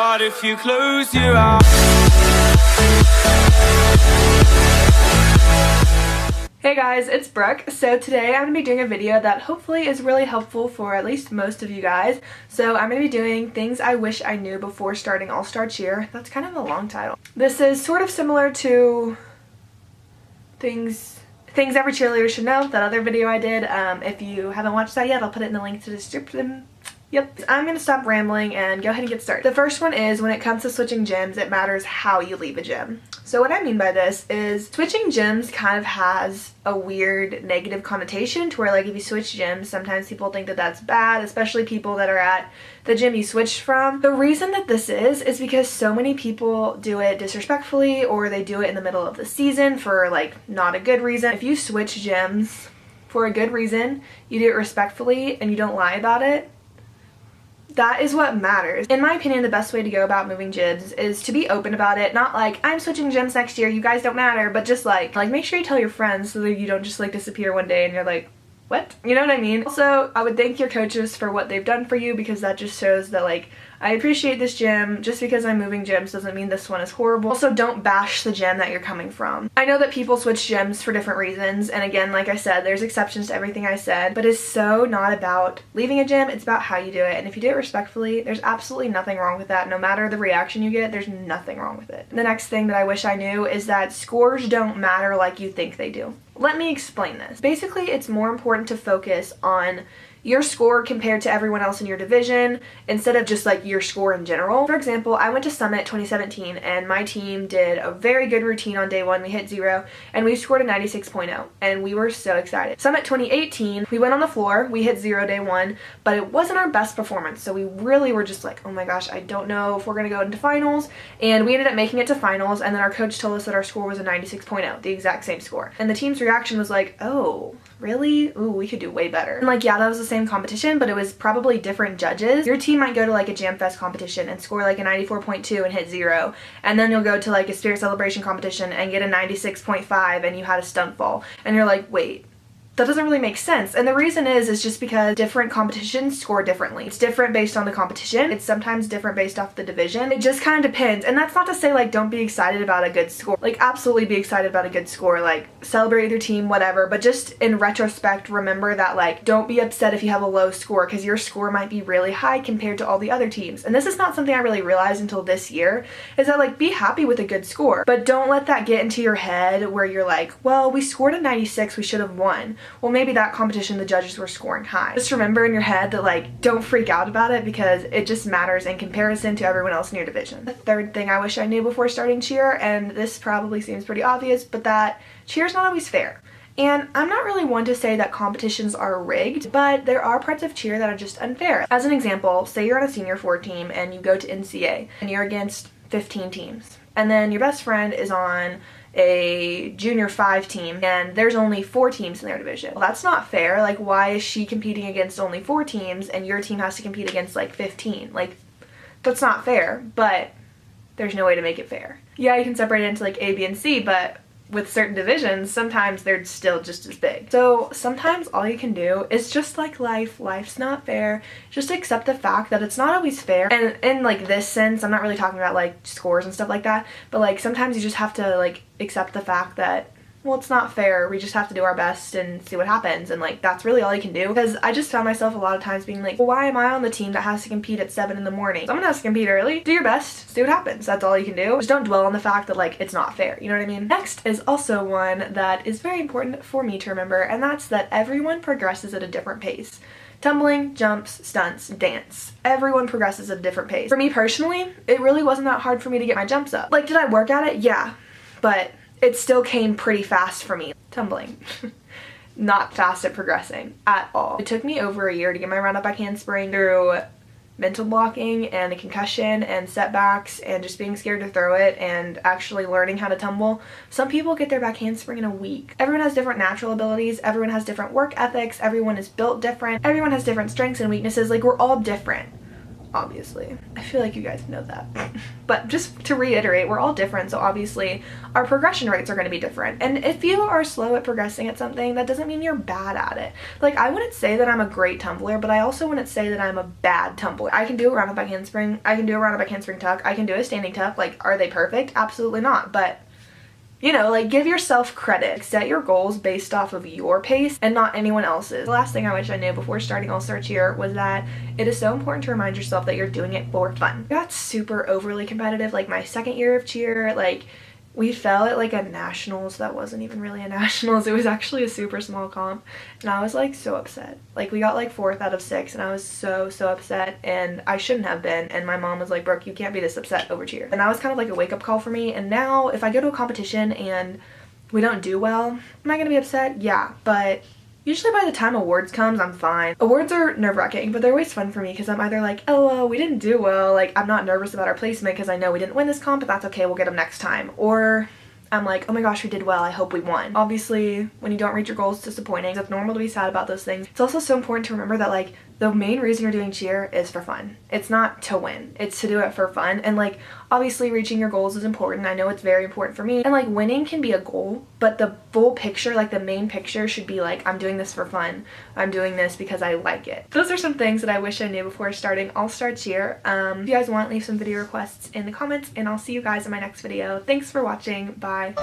But if you close your eyes. Hey guys, it's Brooke. So today I'm going to be doing a video that hopefully is really helpful for at least most of you guys. So I'm going to be doing things I wish I knew before starting All-Star Cheer. That's kind of a long title. This is sort of similar to things every cheerleader should know, that other video I did. If you haven't watched that yet, I'll put it in the link to the description. Yep. I'm going to stop rambling and go ahead and get started. The first one is, when it comes to switching gyms, it matters how you leave a gym. So what I mean by this is switching gyms kind of has a weird negative connotation to where, like, if you switch gyms, sometimes people think that that's bad, especially people that are at the gym you switched from. The reason that this is because so many people do it disrespectfully, or they do it in the middle of the season for, like, not a good reason. If you switch gyms for a good reason, you do it respectfully, and you don't lie about it, that is what matters. In my opinion, the best way to go about moving gyms is to be open about it. Not like, I'm switching gyms next year, you guys don't matter, but just like make sure you tell your friends so that you don't just like disappear one day and you're like, what? You know what I mean? Also, I would thank your coaches for what they've done for you, because that just shows that, like, I appreciate this gym. Just because I'm moving gyms doesn't mean this one is horrible. Also, don't bash the gym that you're coming from. I know that people switch gyms for different reasons, and again, like I said, there's exceptions to everything I said, but it's so not about leaving a gym, it's about how you do it. And if you do it respectfully, there's absolutely nothing wrong with that. No matter the reaction you get, there's nothing wrong with it. The next thing that I wish I knew is that scores don't matter like you think they do. Let me explain this. Basically, it's more important to focus on your score compared to everyone else in your division instead of just like your score in general. For example, I went to Summit 2017 and my team did a very good routine on day one. We hit 0 and we scored a 96.0 and we were so excited. Summit 2018, we went on the floor, we hit 0 day one, but it wasn't our best performance. So we really were just like, oh my gosh, I don't know if we're gonna go into finals. And we ended up making it to finals, and then our coach told us that our score was a 96.0, the exact same score. And the team's reaction was like, oh, really? Ooh, we could do way better. And like, yeah, that was the same competition, but it was probably different judges. Your team might go to like a Jam Fest competition and score like a 94.2 and hit 0, and then you'll go to like a Spirit Celebration competition and get a 96.5 and you had a stunt fall, and you're like, wait, that doesn't really make sense. And the reason is just because different competitions score differently. It's different based on the competition. It's sometimes different based off the division. It just kind of depends. And that's not to say like don't be excited about a good score. Like, absolutely be excited about a good score. Like, celebrate with your team, whatever. But just in retrospect, remember that like don't be upset if you have a low score, because your score might be really high compared to all the other teams. And this is not something I really realized until this year, is that like, be happy with a good score, but don't let that get into your head where you're like, well, we scored a 96, we should have won. Well, maybe that competition the judges were scoring high. Just remember in your head that like, don't freak out about it, because it just matters in comparison to everyone else in your division. The third thing I wish I knew before starting cheer, and this probably seems pretty obvious, but that cheer's not always fair. And I'm not really one to say that competitions are rigged, but there are parts of cheer that are just unfair. As an example, say you're on a senior 4 team and you go to NCA and you're against 15 teams, and then your best friend is on a junior 5 team and there's only 4 teams in their division. Well, that's not fair. Like, why is she competing against only 4 teams and your team has to compete against like 15? Like, that's not fair, but there's no way to make it fair. Yeah, you can separate it into like A, B, and C, but with certain divisions, sometimes they're still just as big. So sometimes all you can do is just like life's not fair. Just accept the fact that it's not always fair. And in like this sense, I'm not really talking about like scores and stuff like that, but like sometimes you just have to like accept the fact that, well, it's not fair. We just have to do our best and see what happens. And like, that's really all you can do. Because I just found myself a lot of times being like, well, why am I on the team that has to compete at 7 in the morning? Someone has to compete early. Do your best. See what happens. That's all you can do. Just don't dwell on the fact that like, it's not fair. You know what I mean? Next is also one that is very important for me to remember, and that's that everyone progresses at a different pace. Tumbling, jumps, stunts, dance. Everyone progresses at a different pace. For me personally, it really wasn't that hard for me to get my jumps up. Like, did I work at it? Yeah. But it still came pretty fast for me. Tumbling. Not fast at progressing at all. It took me over a year to get my round up back handspring through mental blocking and a concussion and setbacks and just being scared to throw it and actually learning how to tumble. Some people get their back handspring in a week. Everyone has different natural abilities. Everyone has different work ethics. Everyone is built different. Everyone has different strengths and weaknesses. Like, we're all different. obviously. I feel like you guys know that. But just to reiterate, we're all different, so obviously our progression rates are going to be different. And if you are slow at progressing at something, that doesn't mean you're bad at it. Like, I wouldn't say that I'm a great tumbler, but I also wouldn't say that I'm a bad tumbler. I can do a round up back handspring, I can do a round up back handspring tuck, I can do a standing tuck. Like, are they perfect? Absolutely not. But you know, like, give yourself credit. Set your goals based off of your pace and not anyone else's. The last thing I wish I knew before starting All-Star Cheer was that it is so important to remind yourself that you're doing it for fun. I got super overly competitive, like my second year of cheer, like we fell at like a nationals that wasn't even really a nationals. It was actually a super small comp, and I was like so upset. Like, we got like 4th out of 6, and I was so upset, and I shouldn't have been. And my mom was like, Brooke, you can't be this upset over cheer. And that was kind of like a wake-up call for me. And now if I go to a competition and we don't do well, am I gonna be upset? Yeah, but usually by the time awards comes, I'm fine. Awards are nerve-wracking, but they're always fun for me because I'm either like, oh, well, we didn't do well. Like, I'm not nervous about our placement because I know we didn't win this comp, but that's okay, we'll get them next time. Or I'm like, oh my gosh, we did well, I hope we won. Obviously, when you don't reach your goals, it's disappointing. It's normal to be sad about those things. It's also so important to remember that, like, the main reason you're doing cheer is for fun. It's not to win. It's to do it for fun. And, like, obviously reaching your goals is important. I know it's very important for me. And, like, winning can be a goal, but the full picture, like, the main picture should be, like, I'm doing this for fun. I'm doing this because I like it. Those are some things that I wish I knew before starting All-Star Cheer. If you guys want, leave some video requests in the comments, and I'll see you guys in my next video. Thanks for watching. Bye.